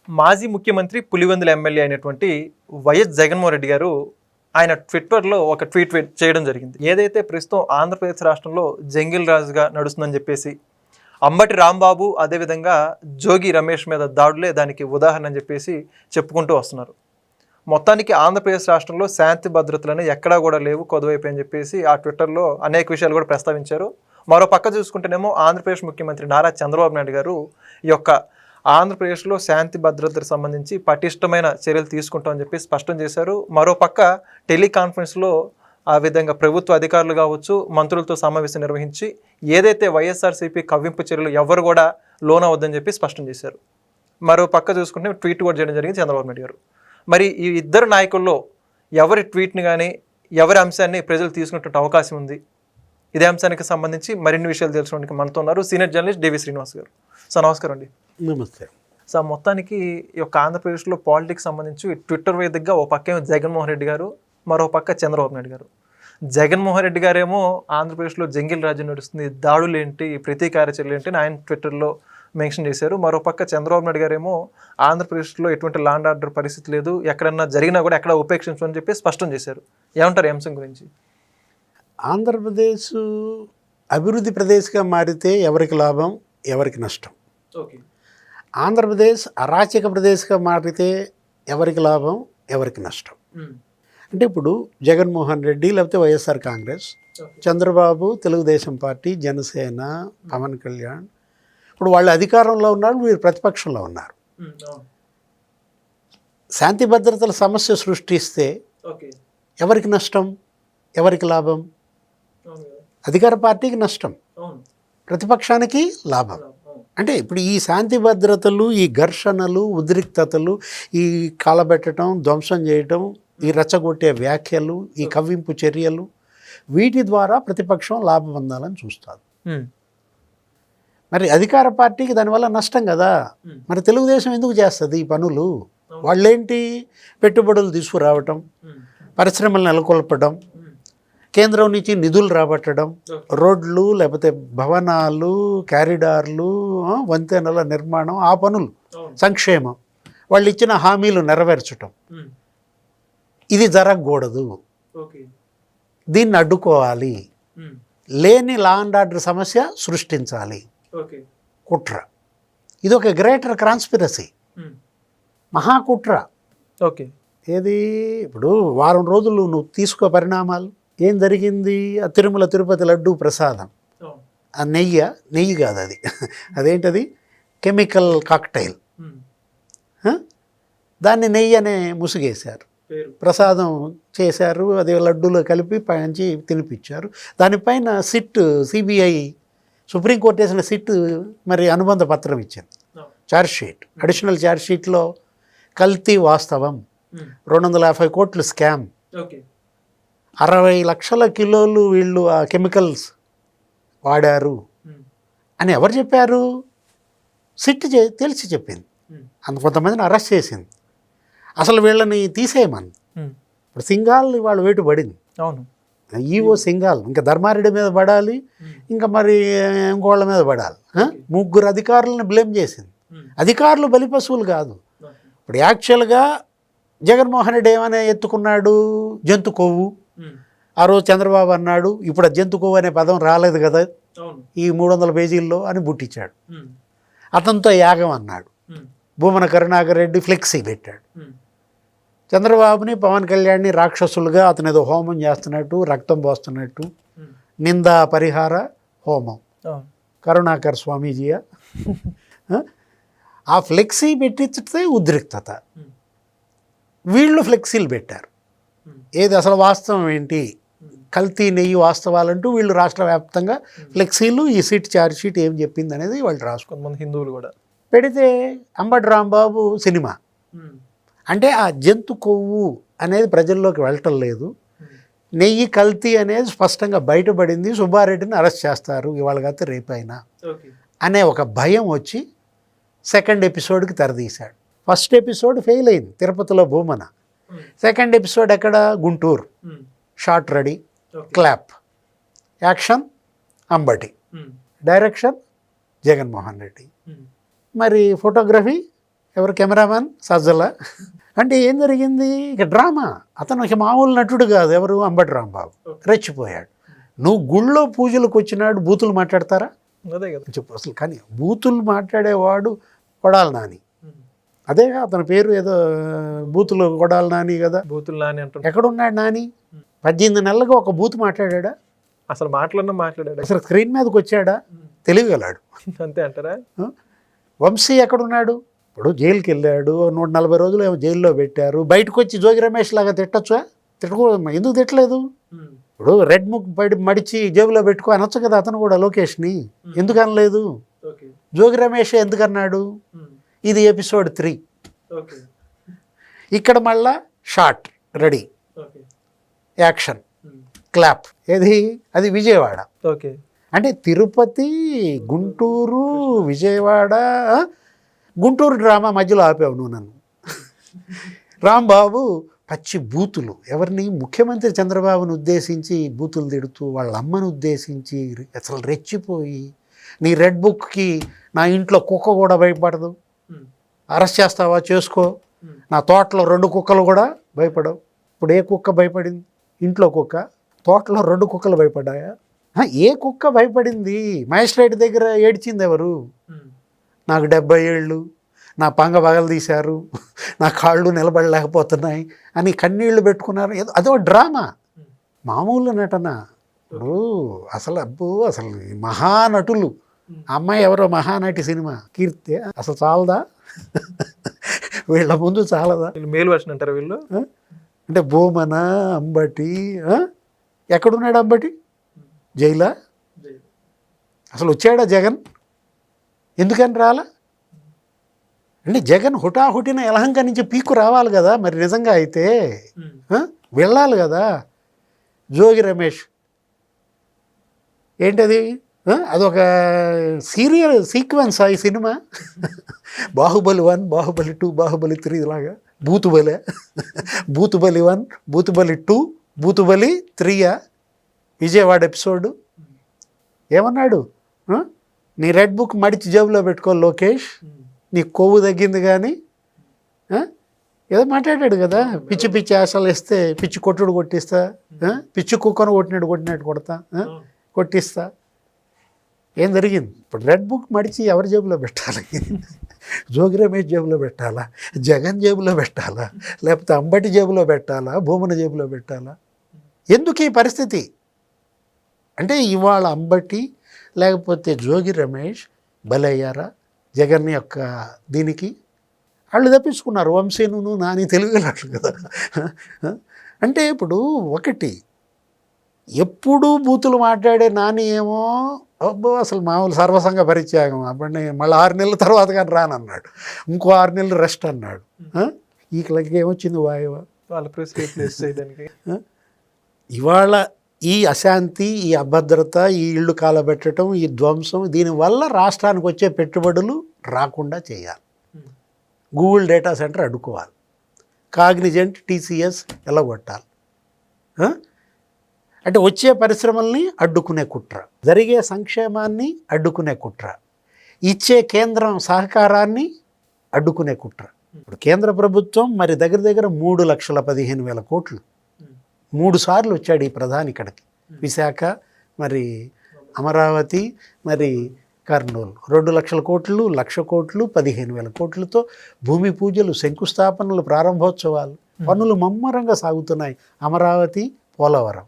మాజీ ముఖ్యమంత్రి పులివెందుల ఎమ్మెల్యే అయినటువంటి వైఎస్ జగన్మోహన్ రెడ్డి గారు ఆయన ట్విట్టర్లో ఒక ట్వీట్ చేయడం జరిగింది. ఏదైతే ప్రస్తుతం ఆంధ్రప్రదేశ్ రాష్ట్రంలో జంగిల్ రాజుగా నడుస్తుందని చెప్పేసి అంబటి రాంబాబు అదేవిధంగా జోగి రమేష్ మీద దాడులే దానికి ఉదాహరణ అని చెప్పేసి చెప్పుకుంటూ వస్తున్నారు. మొత్తానికి ఆంధ్రప్రదేశ్ రాష్ట్రంలో శాంతి భద్రతలను ఎక్కడా కూడా లేవు, కొదవైపు అని చెప్పేసి ఆ ట్విట్టర్లో అనేక విషయాలు కూడా ప్రస్తావించారు. మరో పక్క చూసుకుంటేనేమో ఆంధ్రప్రదేశ్ ముఖ్యమంత్రి నారా చంద్రబాబు నాయుడు గారు ఈ యొక్క ఆంధ్రప్రదేశ్లో శాంతి భద్రతకు సంబంధించి పటిష్టమైన చర్యలు తీసుకుంటామని చెప్పి స్పష్టం చేశారు. మరోపక్క టెలికాన్ఫరెన్స్లో ఆ విధంగా ప్రభుత్వ అధికారులు కావచ్చు, మంత్రులతో సమావేశం నిర్వహించి ఏదైతే వైఎస్ఆర్సీపీ కవ్వింపు చర్యలు ఎవరు కూడా లోనవద్దని చెప్పి స్పష్టం చేశారు. మరో పక్క చూసుకుంటే ట్వీట్ కూడా చేయడం జరిగింది చంద్రబాబు నాయుడు గారు. మరి ఈ ఇద్దరు నాయకుల్లో ఎవరి ట్వీట్ని కానీ ఎవరి అంశాన్ని ప్రజలు తీసుకునేటువంటి అవకాశం ఉంది? ఇదే అంశానికి సంబంధించి మరిన్ని విషయాలు తెలుసుకోవడానికి మనతో ఉన్నారు సీనియర్ జర్నలిస్ట్ డివి శ్రీనివాస్ గారు. సార్ నమస్కారం అండి. నమస్తే సార్, మొత్తానికి ఈ యొక్క ఆంధ్రప్రదేశ్లో పాలిటిక్స్ సంబంధించి ట్విట్టర్ వేదికగా ఓ పక్క జగన్మోహన్ రెడ్డి గారు, మరో పక్క చంద్రబాబు నాయుడు గారు. జగన్మోహన్ రెడ్డి గారేమో ఆంధ్రప్రదేశ్లో జంగిల్ రాజ్యం నడుస్తుంది, దాడులు ఏంటి, ప్రతీకార చర్యలు ఏంటి అని ఆయన ట్విట్టర్లో మెన్షన్ చేశారు. మరోపక్క చంద్రబాబు నాయుడు గారేమో ఆంధ్రప్రదేశ్లో ఎటువంటి లాండ్ ఆర్డర్ పరిస్థితి లేదు, ఎక్కడన్నా జరిగినా కూడా ఎక్కడ ఉపేక్షించమని చెప్పి స్పష్టం చేశారు. ఏమంటారు ఈ అంశం గురించి? ఆంధ్రప్రదేశ్ అభివృద్ధి ప్రదేశ్గా మారితే ఎవరికి లాభం, ఎవరికి నష్టం? ఓకే. ఆంధ్రప్రదేశ్ అరాచక ప్రదేశ్గా మారితే ఎవరికి లాభం, ఎవరికి నష్టం? అంటే ఇప్పుడు జగన్మోహన్ రెడ్డి లేకపోతే వైఎస్ఆర్ కాంగ్రెస్, చంద్రబాబు తెలుగుదేశం పార్టీ, జనసేన, పవన్ కళ్యాణ్, ఇప్పుడు వాళ్ళు అధికారంలో ఉన్నారు, వీరు ప్రతిపక్షంలో ఉన్నారు. శాంతి భద్రతల సమస్య సృష్టిస్తే ఎవరికి నష్టం, ఎవరికి లాభం? అధికార పార్టీకి నష్టం, ప్రతిపక్షానికి లాభం. అంటే ఇప్పుడు ఈ శాంతి భద్రతలు, ఈ ఘర్షణలు, ఉద్రిక్తతలు, ఈ కాలబెట్టడం, ధ్వంసం చేయటం, ఈ రెచ్చగొట్టే వ్యాఖ్యలు, ఈ కవ్వింపు చర్యలు, వీటి ద్వారా ప్రతిపక్షం లాభం పొందాలని చూస్తారు. మరి అధికార పార్టీకి దానివల్ల నష్టం కదా. మరి తెలుగుదేశం ఎందుకు చేస్తుంది ఈ పనులు? వాళ్ళేంటి, పెట్టుబడులు తీసుకురావటం, పరిశ్రమలు నెలకొల్పడం, కేంద్రం నుంచి నిధులు రాబట్టడం, రోడ్లు లేకపోతే భవనాలు, క్యారిడార్లు, వంతెనల నిర్మాణం, ఆ పనులు, సంక్షేమం, వాళ్ళు ఇచ్చిన హామీలు నెరవేర్చటం. ఇది జరగకూడదు, దీన్ని అడ్డుకోవాలి, లేని లా అండ్ ఆర్డర్ సమస్య సృష్టించాలి, కుట్ర. ఇది ఒక గ్రేటర్ కాన్స్పిరసీ, మహాకుట్ర. ఓకే. ఏది ఇప్పుడు వారం రోజులు నువ్వు తీసుకో పరిణామాలు, ఏం జరిగింది? ఆ తిరుమల తిరుపతి లడ్డూ ప్రసాదం, ఆ నెయ్యి కాదు అది, అదేంటది, కెమికల్ కాక్టైల్, దాన్ని నెయ్యి అనే ముసుగేశారు, ప్రసాదం చేశారు, అది లడ్డూలో కలిపి పైనుంచి తినిపించారు. దానిపైన సిట్, సిబిఐ, సుప్రీంకోర్టు వేసిన సిట్ మరి అనుబంధ పత్రం ఇచ్చింది, ఛార్జ్షీట్, అడిషనల్ ఛార్జ్షీట్లో కల్తీ వాస్తవం, 250 కోట్లు స్కామ్, 60 లక్షల కిలోలు వీళ్ళు ఆ కెమికల్స్ వాడారు అని ఎవరు చెప్పారు? సిట్ తెలిసి చెప్పింది. కొంతమందిని అరెస్ట్ చేసింది. అసలు వీళ్ళని తీసేయమని. ఇప్పుడు సింగాల్ వాళ్ళు వేటు పడింది. అవును, ఈవో సింగాల్ ఇంకా ధర్మారెడ్డి మీద పడాలి, ఇంకా మరి ఇంకోళ్ళ మీద పడాలి. 3 అధికారులను బ్లేమ్ చేసింది. అధికారులు బలిపశువులు కాదు. ఇప్పుడు యాక్చువల్గా జగన్మోహన్ రెడ్డి ఏమైనా ఎత్తుకున్నాడు, జంతు కొవ్వు. ఆ రోజు చంద్రబాబు అన్నాడు, ఇప్పుడు జంతు కొవ్వు అనే పదం రాలేదు కదా ఈ 300 పేజీల్లో అని బుట్టించాడు. అతనితో యాగం అన్నాడు. భూమన కరుణాకర్ రెడ్డి ఫ్లెక్సీ పెట్టాడు. చంద్రబాబుని, పవన్ కళ్యాణ్ని రాక్షసులుగా, అతను ఏదో హోమం చేస్తున్నట్టు, రక్తం పోస్తున్నట్టు, నిందా పరిహార హోమం, కరుణాకర్ స్వామీజీయా. ఆ ఫ్లెక్సీ పెట్టిస్తే ఉద్రిక్తత. వీళ్ళు ఫ్లెక్సీలు పెట్టారు. ఏది అసలు వాస్తవం ఏంటి, కల్తీ నెయ్యి వాస్తవాలంటూ వీళ్ళు రాష్ట్ర వ్యాప్తంగా ఫ్లెక్సీలు, ఈ సిట్ ఛార్జ్షీట్ ఏం చెప్పింది అనేది వాళ్ళు కొంతమంది హిందువులు కూడా పెడితే అంబటి రాంబాబు సినిమా. అంటే ఆ జంతు కొవ్వు అనేది ప్రజల్లోకి వెళ్ళటం లేదు, నెయ్యి కల్తీ అనేది స్పష్టంగా బయటపడింది, సుబ్బారెడ్డిని అరెస్ట్ చేస్తారు ఇవాళ కాకపోతే రేపైనా అనే ఒక భయం వచ్చి సెకండ్ ఎపిసోడ్కి తెరదీశాడు. ఫస్ట్ ఎపిసోడ్ ఫెయిల్ అయింది, తిరుపతిలో భూమన. సెకండ్ ఎపిసోడ్ ఎక్కడ? Guntur. Short ready, clap, action Ambati, direction Jaganmohan Reddy, మరి ఫోటోగ్రఫీ ఎవరు కెమెరామ్యాన్ సజ్జల. అంటే ఏం జరిగింది, ఇక డ్రామా. అతను ఇక మామూలు నటుడు కాదు, ఎవరు అంబటి రాంబాబు. రెచ్చిపోయాడు. నువ్వు గుళ్ళో పూజలకు వచ్చినాడు బూతులు మాట్లాడతారా అదే కదా చెప్పు అసలు. కానీ బూతులు మాట్లాడేవాడు కొడాలి నాని. అదేగా అతని పేరు, ఏదో బూతులు కొడాలి నాని కదా. బూతులు నాని అంటున్నా. ఎక్కడున్నాడు నాని? 18 నెలలుగా ఒక బూత్ మాట్లాడా? అసలు మాట్లాడాడు. అసలు స్క్రీన్ మీదకి వచ్చాడా? తెలియగలాడు. అంతే అంటారా? వంశీ ఎక్కడున్నాడు? ఇప్పుడు జైలుకి వెళ్ళాడు, 140 రోజులు ఏమో జైల్లో పెట్టారు. బయటకు వచ్చి జోగి రమేష్ లాగా తిట్టొచ్చా? ఎందుకు తిట్టలేదు? ఇప్పుడు రెడ్ ముక్ మడిచి జేబులో పెట్టుకో అనొచ్చు కదా అతను కూడా, లోకేష్ని. ఎందుకు అనలేదు? జోగి రమేష్ ఎందుకన్నాడు? ఇది ఎపిసోడ్ 3. ఇక్కడ మళ్ళా షార్ట్ రెడీ, యాక్షన్, క్లాప్. ఏది? అది విజయవాడ. ఓకే. అంటే తిరుపతి, గుంటూరు, విజయవాడ, గుంటూరు డ్రామా మధ్యలో ఆపావు నువ్వు నన్ను. రాంబాబు పచ్చి బూతులు. ఎవరిని? ముఖ్యమంత్రి చంద్రబాబును ఉద్దేశించి బూతులు తిడుతూ, వాళ్ళ అమ్మను ఉద్దేశించి అసలు రెచ్చిపోయి, నీ రెడ్ బుక్కి నా ఇంట్లో కుక్క కూడా భయపడదు, అరెస్ట్ చేస్తావా చేసుకో, నా తోటలో 2 కుక్కలు కూడా భయపడవు. ఇప్పుడు ఏ కుక్క భయపడింది? ఇంట్లో కుక్క. తోటలో 2 కుక్కలు భయపడ్డాయా? ఏ కుక్క భయపడింది? మ్యాజిస్ట్రేట్ దగ్గర ఏడ్చింది ఎవరు? నాకు 70 ఏళ్ళు, నా పంగ పగలు తీశారు, నా కాళ్ళు నిలబడలేకపోతున్నాయి అని కన్నీళ్లు పెట్టుకున్నారు. ఏదో అదో డ్రామా, మామూలు నటన. ఇప్పుడు అసలు మహానటులు. అమ్మాయి ఎవరో మహానటి సినిమా కీర్తి, అసలు చాలదా? వీళ్ళ ముందు చాలదా? మేలు వర్షన్ అంటారు వీళ్ళు. అంటే బోమన, అంబటి. ఎక్కడున్నాడు అంబటి? జైలా? అసలు వచ్చాడా జగన్? ఎందుకని రాలా? అంటే జగన్ హుటాహుటిన యలహంక నుంచి పీక్కు రావాలి కదా మరి. నిజంగా అయితే వెళ్ళాలి కదా. జోగి రమేష్ ఏంటది? అదొక సీరియల్ సీక్వెన్స్ ఈ సినిమా. బాహుబలి 1, బాహుబలి 2, బాహుబలి 3 ఇలాగా. బూతుబలి 1, బూతుబలి 2, బూతుబలి 3. విజయవాడ ఎపిసోడు. ఏమన్నాడు? నీ రెడ్ బుక్ మడిచి జేబులో పెట్టుకో లోకేష్, నీ కొవ్వు తగ్గింది. కానీ ఏదో మాట్లాడాడు కదా, పిచ్చి పిచ్చి ఆశలు వేస్తే పిచ్చి కొట్టుడు కొట్టిస్తా, పిచ్చి కుక్కను కొట్టినట్టు కొట్టిస్తా. ఏం జరిగింది? ఇప్పుడు రెడ్ బుక్ మడిచి ఎవరి జేబులో పెట్టాలి? జోగి రమేష్ జేబులో పెట్టాలా? జగన్ జేబులో పెట్టాలా? లేకపోతే అంబటి జేబులో పెట్టాలా? భూమన జేబులో పెట్టాలా? ఎందుకు ఈ పరిస్థితి? అంటే ఇవాళ అంబటి లేకపోతే జోగి రమేష్ బలయ్యారా జగన్ యొక్క దీనికి? వాళ్ళు తప్పించుకున్నారు. వంశీను నాని తెలియగలట్లు కదా. అంటే ఇప్పుడు ఒకటి, ఎప్పుడూ బూతులు మాట్లాడే నాని ఏమో అబ్బో అసలు మామూలు సర్వసంగ పరిత్యాగం. అప్పుడు మళ్ళీ 6 నెలల తర్వాత కానీ రానన్నాడు, ఇంకో 6 నెలలు రెస్ట్ అన్నాడు. ఈ క్లకి ఏమొచ్చింది వాయువా? ఇవాళ ఈ అశాంతి, ఈ అభద్రత, ఈ ఇళ్ళు కాలబెట్టడం, ఈ ధ్వంసం, దీనివల్ల రాష్ట్రానికి వచ్చే పెట్టుబడులు రాకుండా చేయాలి. గూగుల్ డేటా సెంటర్ అడ్డుకోవాలి, కాగ్నిజెంట్, టీసీఎస్ ఎల్లగొట్టాలి. అంటే వచ్చే పరిశ్రమల్ని అడ్డుకునే కుట్ర, జరిగే సంక్షేమాన్ని అడ్డుకునే కుట్ర, ఇచ్చే కేంద్రం సహకారాన్ని అడ్డుకునే కుట్ర. ఇప్పుడు కేంద్ర ప్రభుత్వం మరి దగ్గర 3,15,000 కోట్లు 3 సార్లు వచ్చాడు ఈ ప్రధాని ఇక్కడికి. విశాఖ, మరి అమరావతి, మరి కర్నూలు 2,00,000 కోట్లు, 1,00,000 కోట్లు, 15,000 కోట్లతో భూమి పూజలు, శంకుస్థాపనలు, ప్రారంభోత్సవాలు, పనులు ముమ్మరంగా సాగుతున్నాయి. అమరావతి, పోలవరం.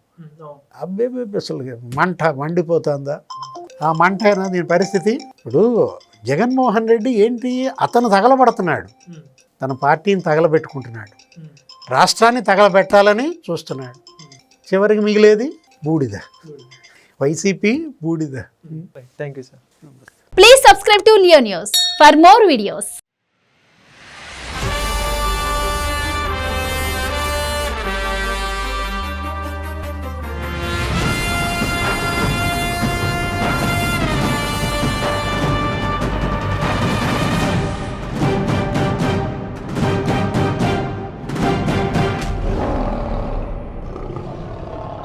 అబ్బేబే అసలు మండిపోతుందా? ఆ మంటైనా దీని పరిస్థితి. ఇప్పుడు జగన్మోహన్ రెడ్డి ఏంటి, అతను తగలబడుతున్నాడు, తన పార్టీని తగలబెట్టుకుంటున్నాడు, రాష్ట్రాన్ని తగలబెట్టాలని చూస్తున్నాడు. చివరికి మిగిలేది బూడిద, వైసీపీ బూడిద. Thank you sir. Please subscribe to Leo News for more videos.